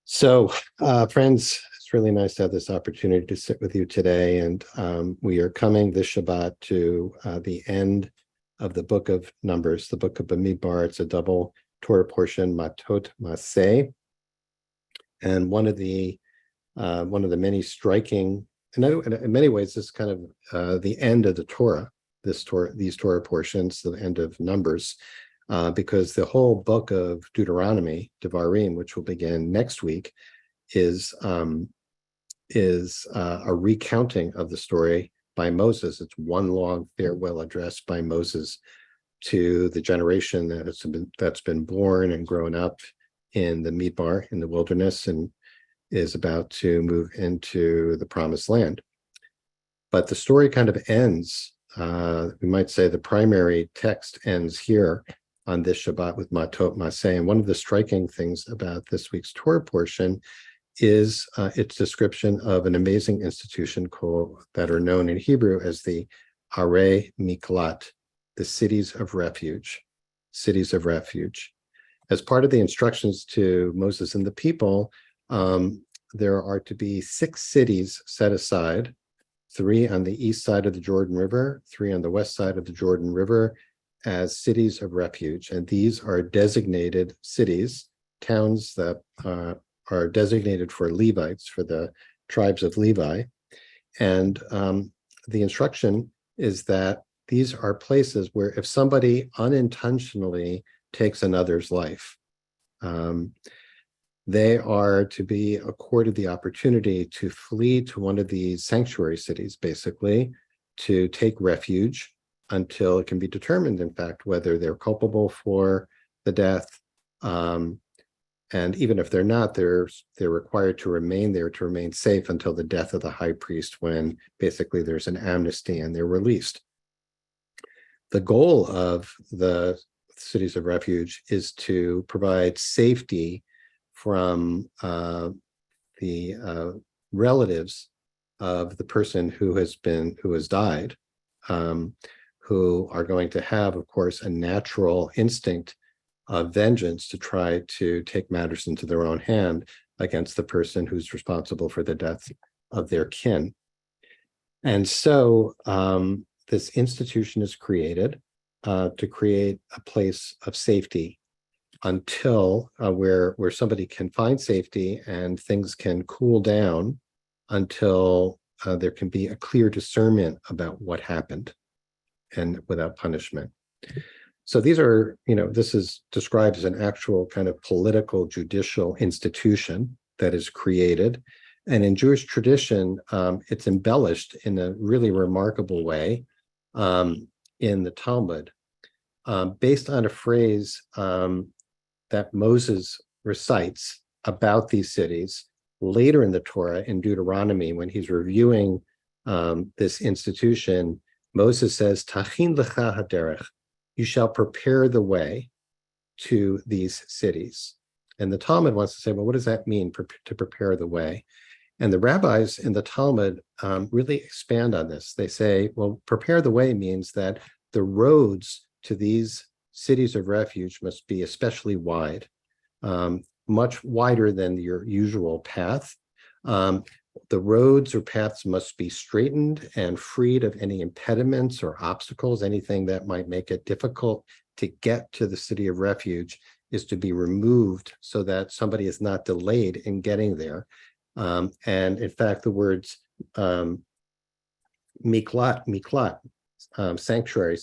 So, friends, it's really nice to have this opportunity to sit with you today. And we are coming this Shabbat to the end of the book of Numbers, the book of Bamidbar. It's a double Torah portion, Matot Maseh. And one of the many striking, and in many ways, this is kind of the end of the Torah. These Torah portions, the end of Numbers. Because the whole book of Deuteronomy, Devarim, which will begin next week, is a recounting of the story by Moses. It's one long farewell address by Moses to the generation that's been born and grown up in the Midbar, in the wilderness, and is about to move into the promised land. But the story kind of ends. We might say the primary text ends here on this Shabbat with Matot Maseh. And one of the striking things about this week's Torah portion is its description of an amazing institution that are known in Hebrew as the Arei Miklat, the cities of refuge. Cities of refuge. As part of the instructions to Moses and the people, there are to be 6 cities set aside, 3 on the east side of the Jordan River, 3 on the west side of the Jordan River, as cities of refuge. And these are designated cities, towns that are designated for Levites, for the tribes of Levi. And the instruction is that these are places where if somebody unintentionally takes another's life, they are to be accorded the opportunity to flee to one of these sanctuary cities, basically, to take refuge until it can be determined, in fact, whether they're culpable for the death. And even if they're not, they're required to remain there, to remain safe until the death of the high priest, when basically there's an amnesty and they're released. The goal of the cities of refuge is to provide safety from the relatives of the person who has died, who are going to have, of course, a natural instinct of vengeance to try to take matters into their own hand against the person who's responsible for the death of their kin. And so this institution is created to create a place of safety until where somebody can find safety and things can cool down until there can be a clear discernment about what happened, and without punishment. So these are, this is described as an actual kind of political judicial institution that is created. And in Jewish tradition, it's embellished in a really remarkable way in the Talmud, based on a phrase that Moses recites about these cities later in the Torah, in Deuteronomy, when he's reviewing this institution. Moses says, Tachin lecha haderech, you shall prepare the way to these cities. And the Talmud wants to say, well, what does that mean, to prepare the way? And the rabbis in the Talmud really expand on this. They say, well, prepare the way means that the roads to these cities of refuge must be especially wide, much wider than your usual path. The roads or paths must be straightened and freed of any impediments or obstacles. Anything that might make it difficult to get to the city of refuge is to be removed so that somebody is not delayed in getting there. And in fact, the words miklat, sanctuary,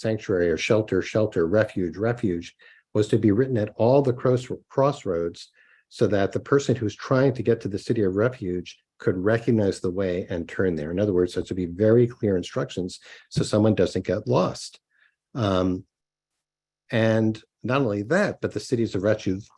or shelter, refuge, was to be written at all the crossroads so that the person who's trying to get to the city of refuge could recognize the way and turn there. In other words, there to be very clear instructions so someone doesn't get lost. And not only that, but the cities of refuge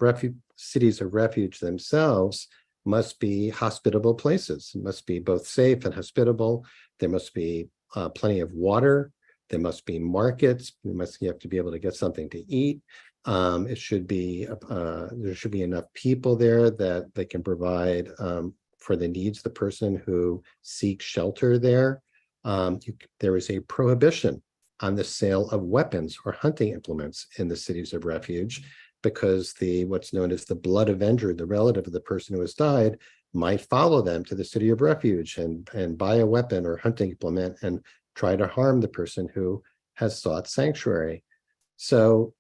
themselves must be hospitable places. It must be both safe and hospitable. There must be plenty of water. There must be markets. You have to be able to get something to eat. There should be enough people there that they can provide for the needs of the person who seeks shelter there. There is a prohibition on the sale of weapons or hunting implements in the cities of refuge, because what's known as the blood avenger, the relative of the person who has died, might follow them to the city of refuge and buy a weapon or hunting implement and try to harm the person who has sought sanctuary. So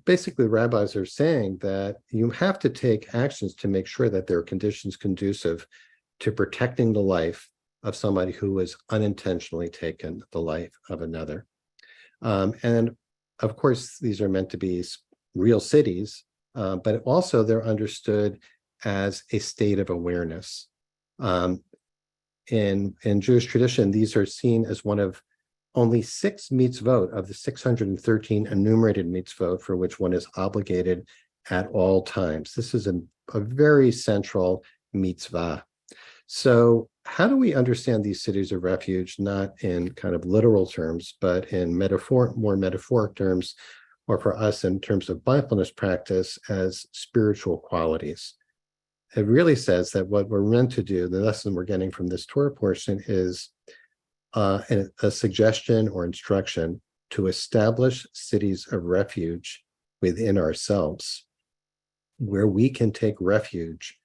basically, the rabbis are saying that you have to take actions to make sure that there are conditions conducive to protecting the life of somebody who has unintentionally taken the life of another. And of course, these are meant to be real cities, but also they're understood as a state of awareness. In Jewish tradition, these are seen as one of only 6 mitzvot of the 613 enumerated mitzvot for which one is obligated at all times. This is a very central mitzvah. So how do we understand these cities of refuge, not in kind of literal terms, but in more metaphoric terms, or for us in terms of mindfulness practice as spiritual qualities? It really says that what we're meant to do, the lesson we're getting from this Torah portion, is a suggestion or instruction to establish cities of refuge within ourselves, where we can take refuge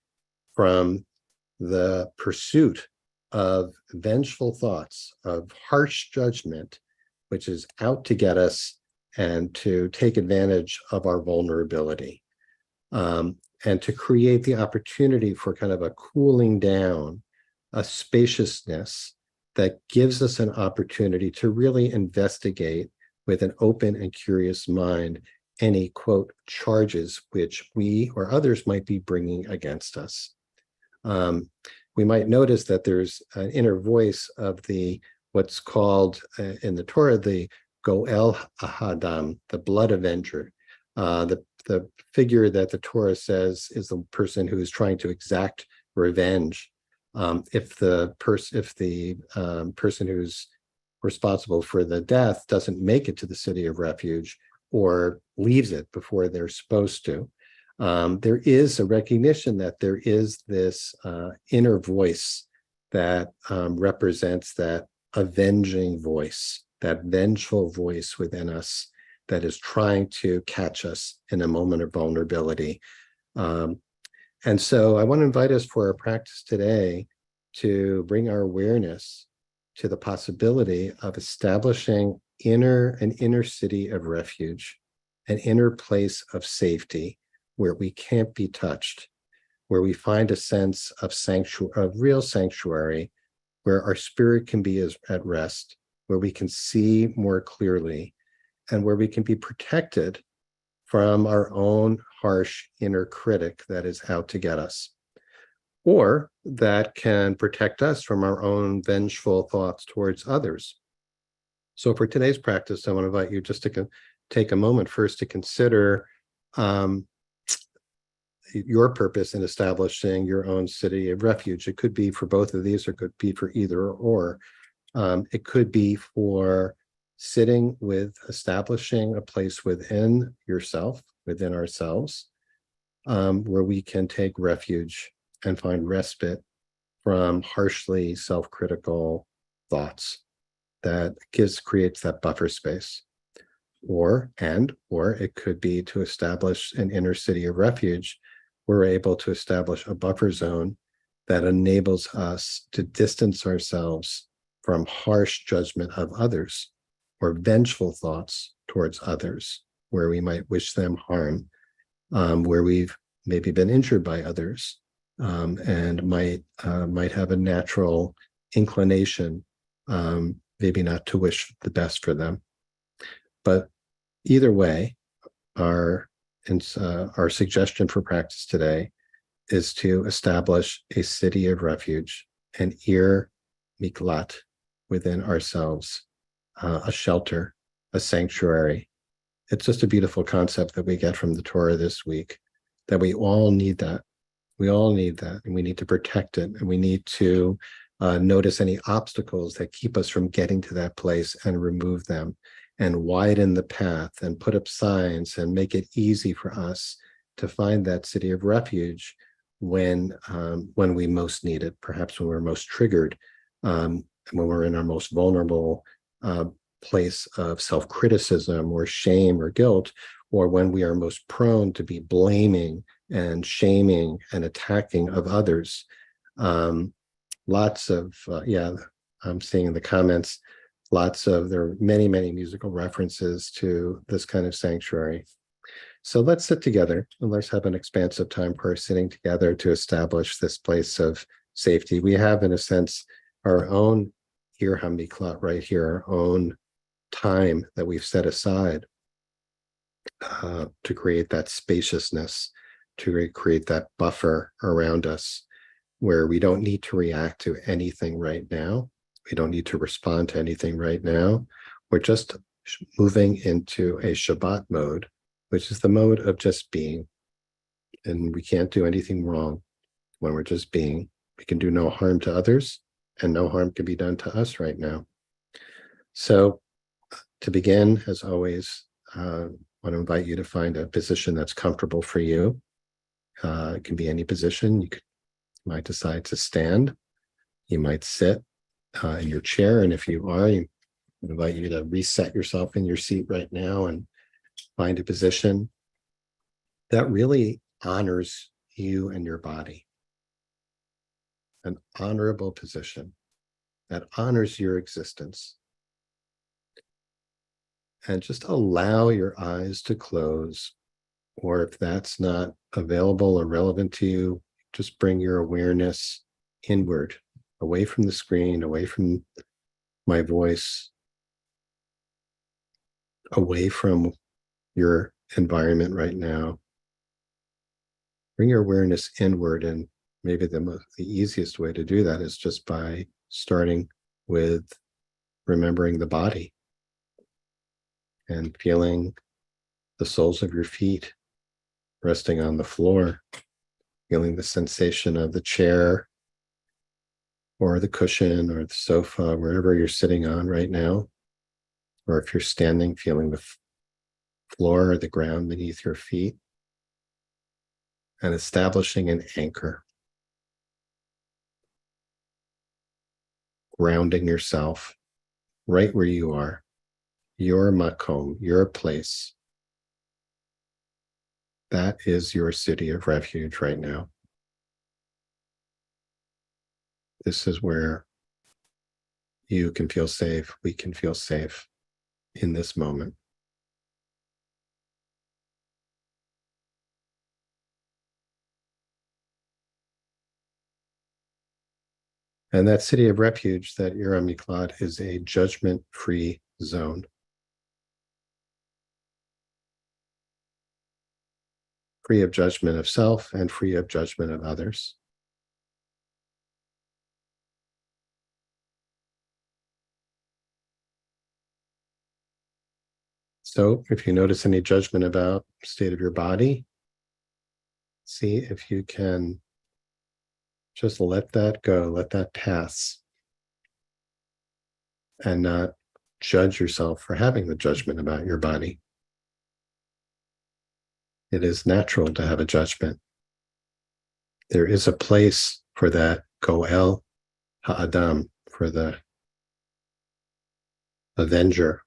from the pursuit of vengeful thoughts, of harsh judgment, which is out to get us and to take advantage of our vulnerability, and to create the opportunity for kind of a cooling down, a spaciousness that gives us an opportunity to really investigate with an open and curious mind any, quote, charges which we or others might be bringing against us. We might notice that there's an inner voice of what's called in the Torah, the Goel Ahadam, the blood avenger. The figure that the Torah says is the person who is trying to exact revenge. If the person who's responsible for the death doesn't make it to the city of refuge or leaves it before they're supposed to, there is a recognition that there is this inner voice that represents that avenging voice, that vengeful voice within us that is trying to catch us in a moment of vulnerability. And so I want to invite us for our practice today to bring our awareness to the possibility of establishing an inner city of refuge, an inner place of safety where we can't be touched, where we find a sense of real sanctuary, where our spirit can be at rest, where we can see more clearly, and where we can be protected from our own harsh inner critic that is out to get us, or that can protect us from our own vengeful thoughts towards others. So for today's practice, I want to invite you just to take a moment first to consider your purpose in establishing your own city of refuge. It could be for both of these, or it could be for either or. It could be for establishing a place within yourself, within ourselves, where we can take refuge and find respite from harshly self-critical thoughts that creates that buffer space. Or it could be to establish an inner city of refuge. We're able to establish a buffer zone that enables us to distance ourselves from harsh judgment of others or vengeful thoughts towards others, where we might wish them harm, where we've maybe been injured by others, and might have a natural inclination, maybe not to wish the best for them. But either way, our suggestion for practice today is to establish a city of refuge, an ir miklat within ourselves, a shelter, a sanctuary. It's just a beautiful concept that we get from the Torah this week, that we all need that. We all need that, and we need to protect it, and we need to notice any obstacles that keep us from getting to that place and remove them, and widen the path, and put up signs, and make it easy for us to find that city of refuge when we most need it, perhaps when we're most triggered, when we're in our most vulnerable place of self-criticism or shame or guilt, or when we are most prone to be blaming and shaming and attacking of others. Lots of, I'm seeing in the comments, there are many, many musical references to this kind of sanctuary. So let's sit together and let's have an expansive time for sitting together to establish this place of safety. We have, in a sense, our own Ir HaMiklat right here, our own time that we've set aside to create that spaciousness, to create that buffer around us where we don't need to react to anything right now. We don't need to respond to anything right now. We're just moving into a Shabbat mode, which is the mode of just being. And we can't do anything wrong when we're just being. We can do no harm to others, and no harm can be done to us right now. So to begin, as always, I want to invite you to find a position that's comfortable for you. It can be any position. You might decide to stand. You might sit in your chair. And if you are, I invite you to reset yourself in your seat right now and find a position that really honors you and your body. An honorable position that honors your existence. And just allow your eyes to close, or if that's not available or relevant to you, just bring your awareness inward, away from the screen, away from my voice, away from your environment right now. Bring your awareness inward, and maybe the easiest way to do that is just by starting with remembering the body and feeling the soles of your feet resting on the floor, feeling the sensation of the chair or the cushion or the sofa, wherever you're sitting on right now. Or if you're standing, feeling the floor or the ground beneath your feet, and establishing an anchor. Grounding yourself right where you are, your makom, your place. That is your city of refuge right now. This is where you can feel safe, we can feel safe in this moment. And that city of refuge, that Ir HaMiklat, is a judgment-free zone. Free of judgment of self and free of judgment of others. So if you notice any judgment about the state of your body, see if you can just let that go, let that pass, and not judge yourself for having the judgment about your body. It is natural to have a judgment. There is a place for that goel ha'adam, for the avenger.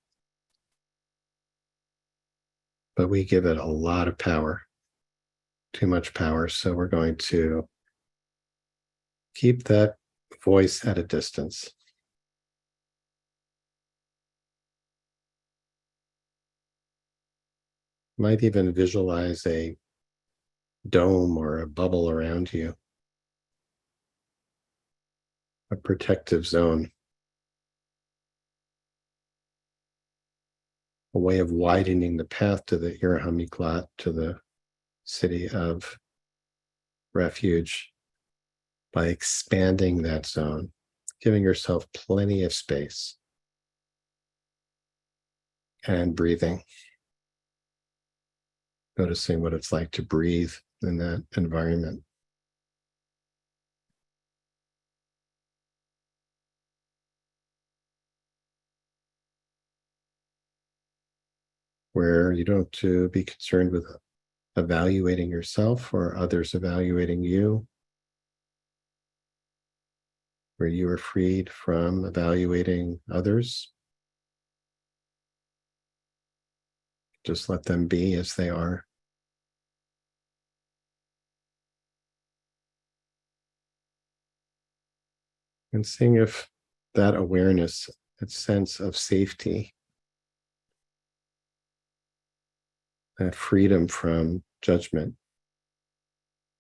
But we give it a lot of power, too much power. So we're going to keep that voice at a distance. Might even visualize a dome or a bubble around you, a protective zone, a way of widening the path to the Ir HaMiklat, to the city of refuge, by expanding that zone, giving yourself plenty of space, and breathing. Noticing what it's like to breathe in that environment. Where you don't have to be concerned with evaluating yourself or others evaluating you. Where you are freed from evaluating others. Just let them be as they are. And seeing if that awareness, that sense of safety, that freedom from judgment,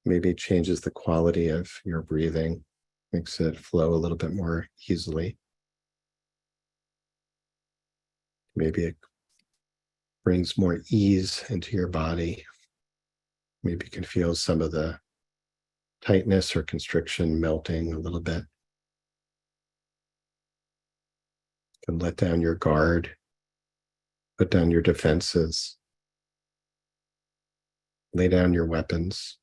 maybe changes the quality of your breathing, makes it flow a little bit more easily. Maybe it brings more ease into your body. Maybe you can feel some of the tightness or constriction melting a little bit. You can let down your guard, put down your defenses, lay down your weapons.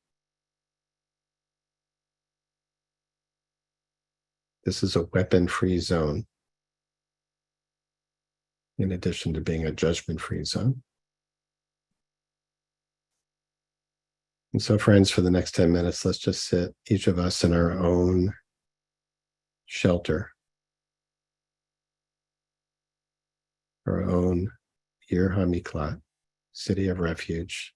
This is a weapon-free zone, in addition to being a judgment-free zone. And so, friends, for the next 10 minutes, let's just sit, each of us, in our own shelter, our own Ir HaMiklat, city of refuge.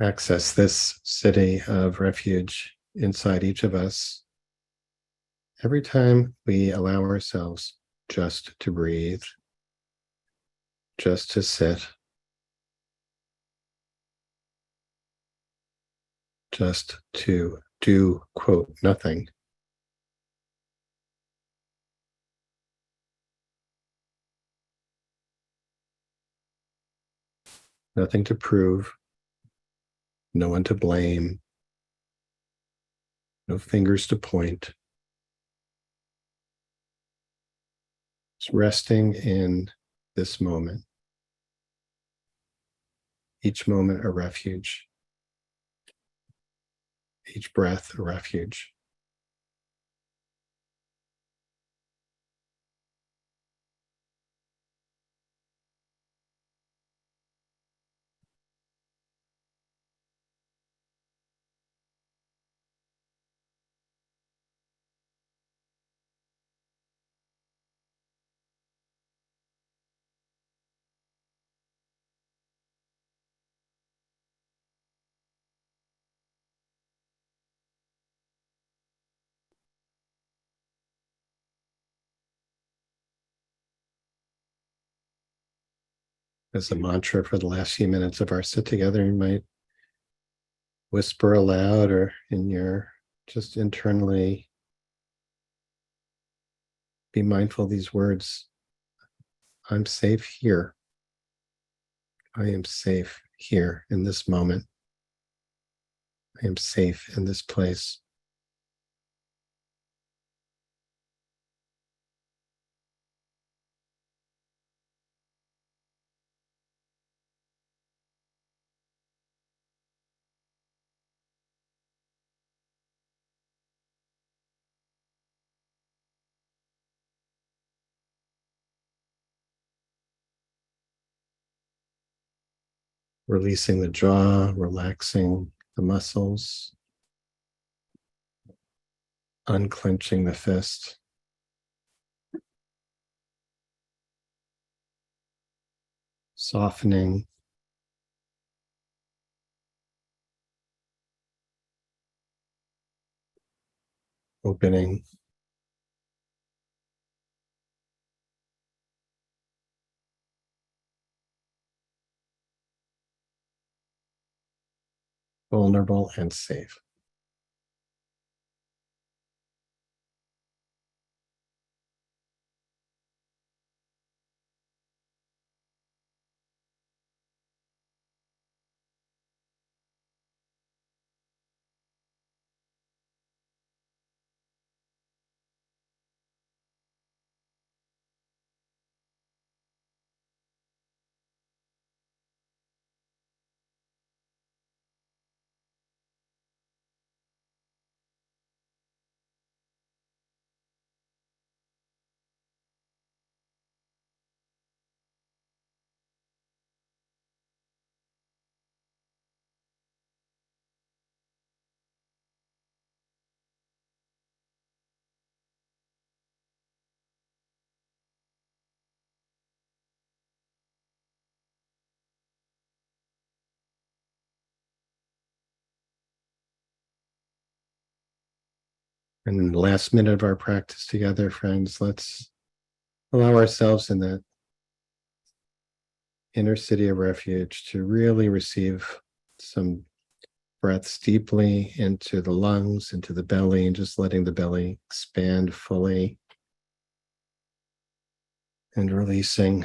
Access this city of refuge inside each of us every time we allow ourselves just to breathe, just to sit, just to do, quote, nothing. Nothing to prove, no one to blame, no fingers to point. Just resting in this moment. Each moment a refuge. Each breath a refuge. As a mantra for the last few minutes of our sit together, you might whisper aloud or in your just internally be mindful of these words. I'm safe here. I am safe here in this moment. I am safe in this place. Releasing the jaw, relaxing the muscles, unclenching the fist. Softening. Opening. Vulnerable and safe. And in the last minute of our practice together, friends, let's allow ourselves in that inner city of refuge to really receive some breaths deeply into the lungs, into the belly, and just letting the belly expand fully and releasing.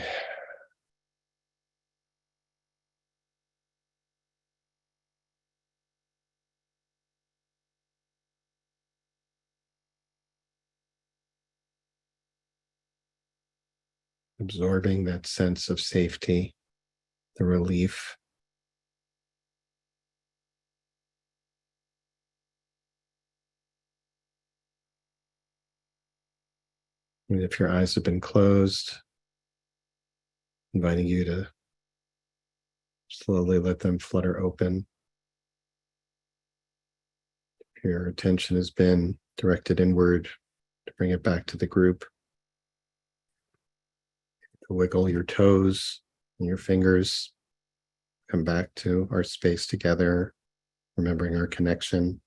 Absorbing that sense of safety, the relief. And if your eyes have been closed, inviting you to slowly let them flutter open. If your attention has been directed inward, to bring it back to the group. To wiggle your toes and your fingers. Come back to our space together, remembering our connection.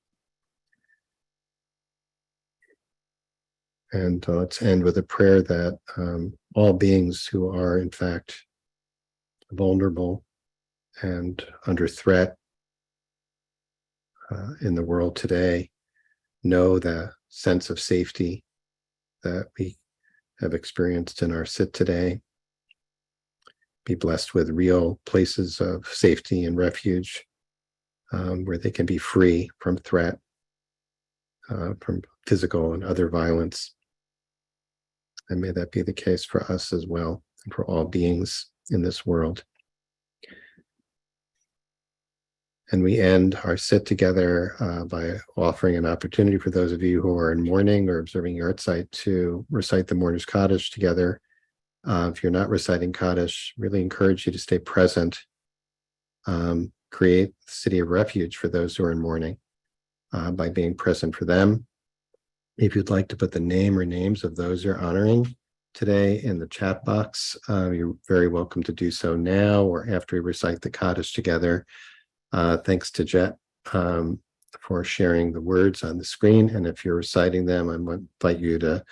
And let's end with a prayer that all beings who are, in fact, vulnerable and under threat in the world today know the sense of safety that we have experienced in our sit today. be blessed with real places of safety and refuge, where they can be free from threat, from physical and other violence. And may that be the case for us as well, and for all beings in this world. And we end our sit together by offering an opportunity for those of you who are in mourning or observing Yartzeit to recite the Mourner's Kaddish together. If you're not reciting Kaddish, really encourage you to stay present. Create the city of refuge for those who are in mourning by being present for them. If you'd like to put the name or names of those you're honoring today in the chat box, you're very welcome to do so now or after we recite the Kaddish together. Thanks to Jet for sharing the words on the screen. And if you're reciting them, I invite you to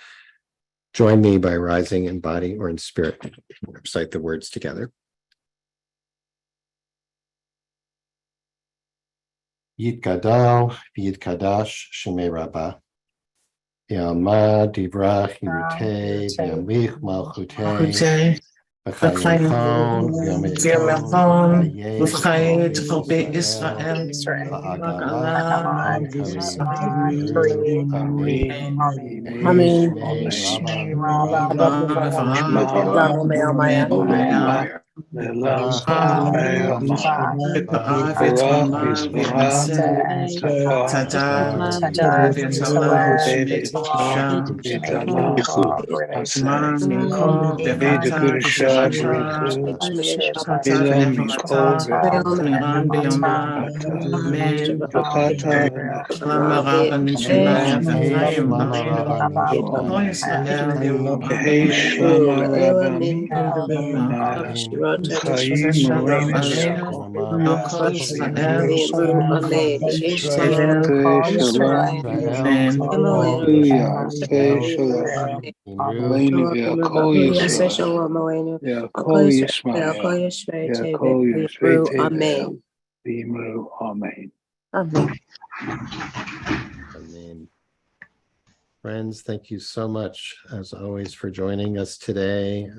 join me by rising in body or in spirit. Recite the words together. Yitgadal v'yitkadash shemei Rabbah. Yalmad divrach yirutei v'yamlich malchutei. V'chayim v'yamechon v'chayit chobei Israel v'agalam Amen. Friends, thank you so much, as always, for joining us today.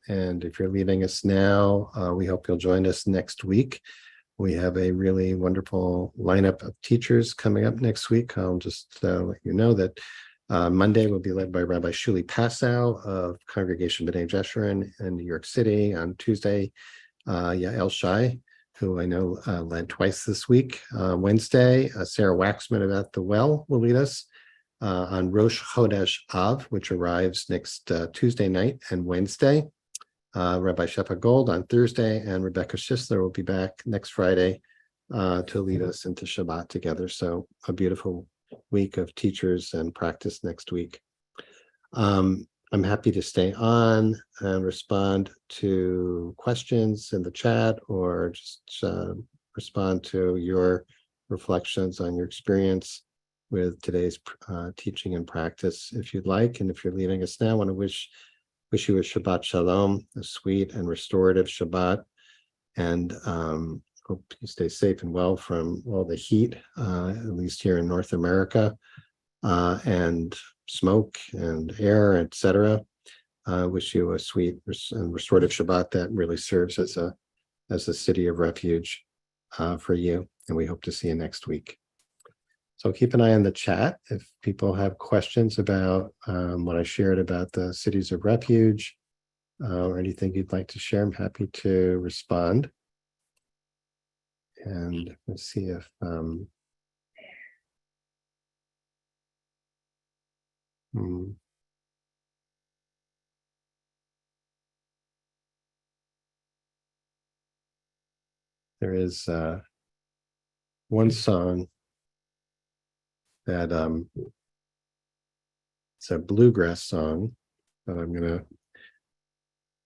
And if you're leaving us now, we hope you'll join us next week. We have a really wonderful lineup of teachers coming up next week. I'll just let you know that Monday will be led by Rabbi Shuli Passow of Congregation B'nai Jeshurun in New York City. On Tuesday, Yael Shai, who I know led twice this week. Wednesday, Sarah Waxman of At the Well will lead us on Rosh Chodesh Av, which arrives next Tuesday night and Wednesday. Rabbi Shefa Gold on Thursday, and Rebecca Schisler will be back next Friday to lead us into Shabbat together. So a beautiful week of teachers and practice next week. I'm happy to stay on and respond to questions in the chat, or just respond to your reflections on your experience with today's teaching and practice if you'd like. And if you're leaving us now, I want to wish you a Shabbat Shalom, a sweet and restorative Shabbat, and hope you stay safe and well from all the heat, at least here in North America, and smoke and air, etc. Wish you a sweet and restorative Shabbat that really serves as a city of refuge for you, and we hope to see you next week. So keep an eye on the chat if people have questions about what I shared about the cities of refuge, or anything you'd like to share. I'm happy to respond. And let's see if there is one song that it's a bluegrass song that I'm gonna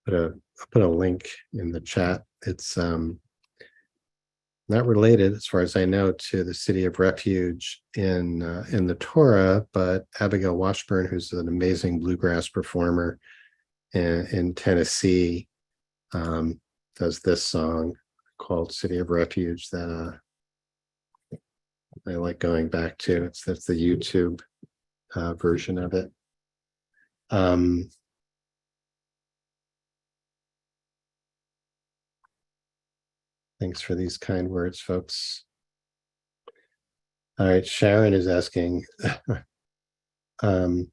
put a link in the chat. It's not related, as far as I know, to the city of refuge in the Torah, but Abigail Washburn, who's an amazing bluegrass performer in Tennessee, does this song called "City of Refuge" that I like going back to. That's the YouTube version of it. Thanks for these kind words, folks. All right, Sharon is asking, Sharon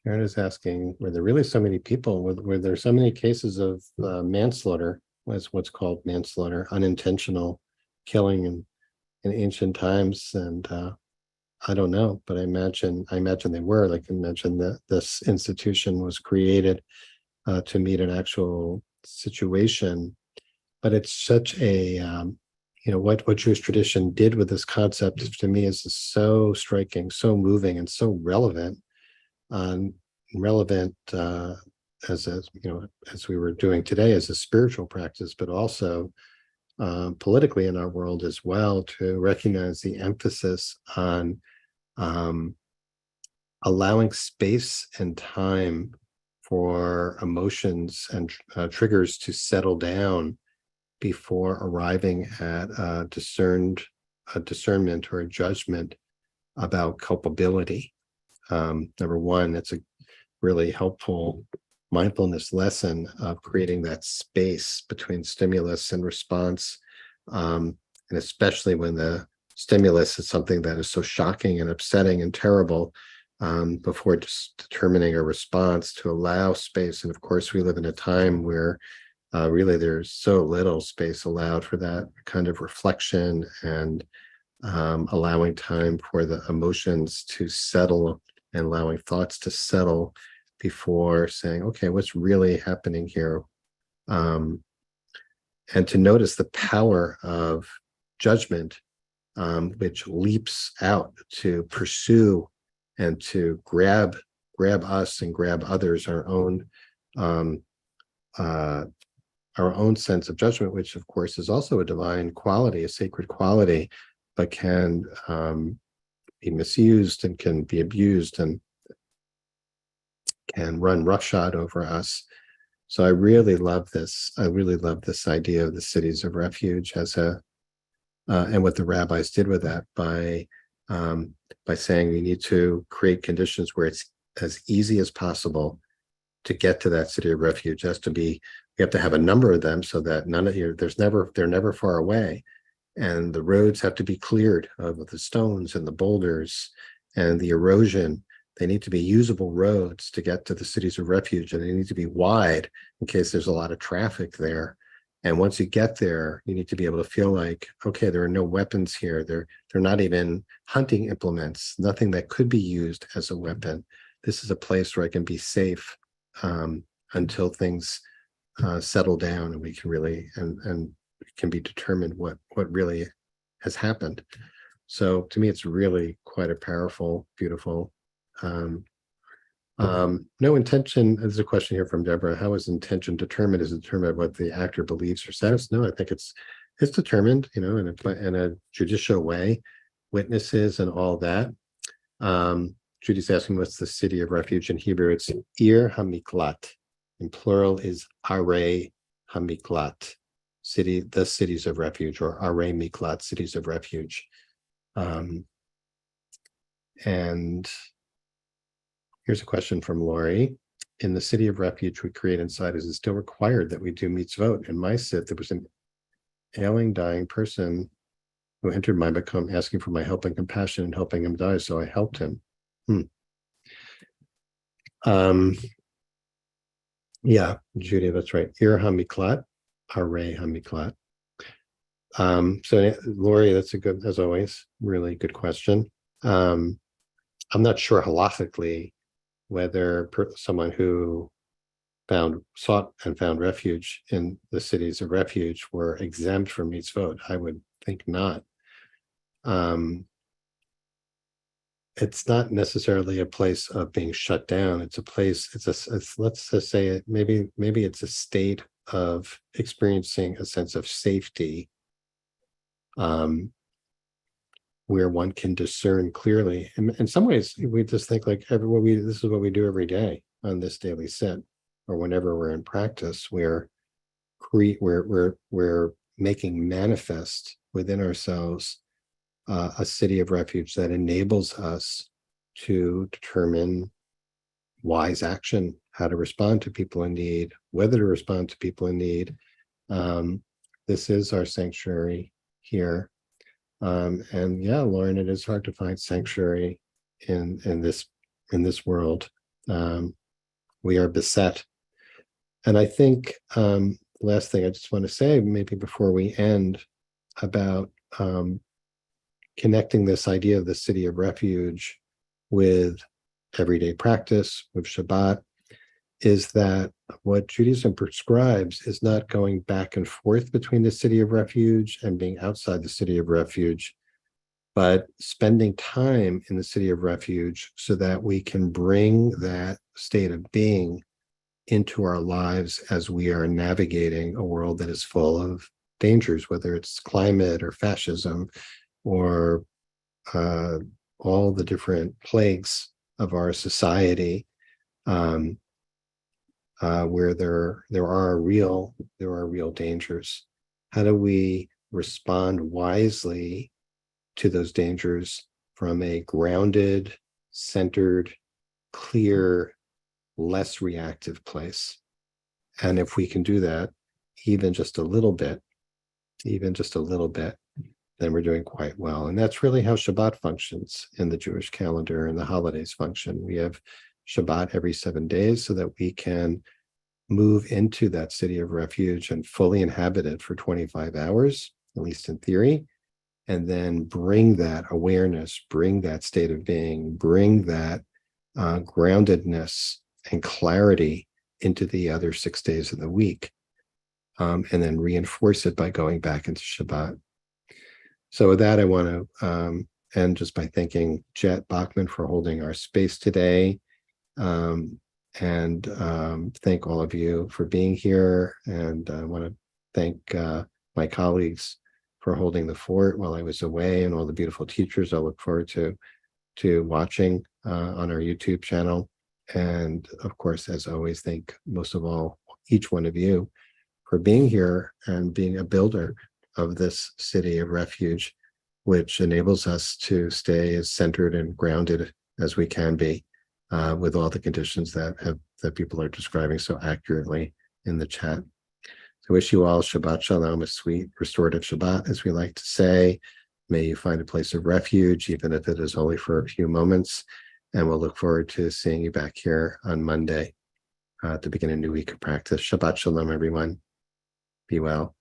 is asking, were there really so many people? Were there so many cases of manslaughter, what's called manslaughter, unintentional killing in ancient times? And I don't know, but I imagine they were. Like I mentioned, that this institution was created to meet an actual situation. But it's such a what Jewish tradition did with this concept to me is so striking, so moving, and so relevant. Relevant as as we were doing today as a spiritual practice, but also politically in our world as well, to recognize the emphasis on allowing space and time for emotions and triggers to settle down before arriving at a discernment or a judgment about culpability. Number one, it's a really helpful mindfulness lesson of creating that space between stimulus and response, and especially when the stimulus is something that is so shocking and upsetting and terrible, before just determining a response, to allow space. And of course, we live in a time where really there's so little space allowed for that kind of reflection and allowing time for the emotions to settle and allowing thoughts to settle before saying, okay, what's really happening here? And to notice the power of judgment, which leaps out to pursue and to grab us and grab others, our own sense of judgment, which of course is also a divine quality, a sacred quality, but can be misused and can be abused and can run roughshod over us. So I really love this. I really love this idea of the cities of refuge as and what the rabbis did with that by saying we need to create conditions where it's as easy as possible to get to that city of refuge. Has to be, you have to have a number of them so that they're never far away. And the roads have to be cleared of the stones and the boulders and the erosion. They need to be usable roads to get to the cities of refuge, and they need to be wide in case there's a lot of traffic there. And once you get there, you need to be able to feel like, okay, there are no weapons here. They're not even hunting implements, nothing that could be used as a weapon. This is a place where I can be safe until things settle down and we can really and it can be determined what really has happened. So to me, it's really quite a powerful, beautiful. No intention. There's a question here from Deborah. How is intention determined? Is it determined what the actor believes or says? No, I think it's determined, in a judicial way, witnesses and all that. Judy's asking, what's the city of refuge in Hebrew? It's Ir Hamiklat. In plural is Are Hamiklat. The cities of refuge, or Are Miklat, cities of refuge. And here's a question from Lori. In the city of refuge we create inside, is it still required that we do mitzvot? In my sit, there was an ailing, dying person who entered my Bikom asking for my help and compassion and helping him die, so I helped him. Yeah, Judy, that's right. Ir Hamiklat, Are Hamiklat. So Lori, that's as always, really good question. I'm not sure halakhically whether someone who sought and found refuge in the cities of refuge were exempt from mitzvot. I would think not. It's not necessarily a place of being shut down. It's a place. Let's just say maybe it's a state of experiencing a sense of safety, where one can discern clearly. In some ways, we just think like this is what we do every day on this daily sit, or whenever we're in practice, we're making manifest within ourselves a city of refuge that enables us to determine wise action, how to respond to people in need, whether to respond to people in need. This is our sanctuary here. And yeah, Lauren, it is hard to find sanctuary in this world. We are beset. And I think last thing I just want to say, maybe before we end, about connecting this idea of the city of refuge with everyday practice, with Shabbat, is that what Judaism prescribes is not going back and forth between the city of refuge and being outside the city of refuge, but spending time in the city of refuge so that we can bring that state of being into our lives as we are navigating a world that is full of dangers, whether it's climate or fascism or all the different plagues of our society, where there are real dangers. How do we respond wisely to those dangers from a grounded, centered, clear, less reactive place? And if we can do that, even just a little bit, then we're doing quite well. And that's really how Shabbat functions in the Jewish calendar, and the holidays function. We have Shabbat every 7 days so that we can move into that city of refuge and fully inhabit it for 25 hours, at least in theory, and then bring that awareness, bring that state of being, bring that groundedness and clarity into the other 6 days of the week, and then reinforce it by going back into Shabbat. So with that, I want to end just by thanking Jet Bachman for holding our space today, and thank all of you for being here. And I want to thank my colleagues for holding the fort while I was away, and all the beautiful teachers I look forward to watching on our YouTube channel. And of course, as always, thank most of all each one of you for being here and being a builder of this city of refuge, which enables us to stay as centered and grounded as we can be, with all the conditions that people are describing so accurately in the chat. So I wish you all Shabbat Shalom, a sweet restorative Shabbat, as we like to say. May you find a place of refuge, even if it is only for a few moments. And we'll look forward to seeing you back here on Monday to begin a new week of practice. Shabbat Shalom, everyone. Be well.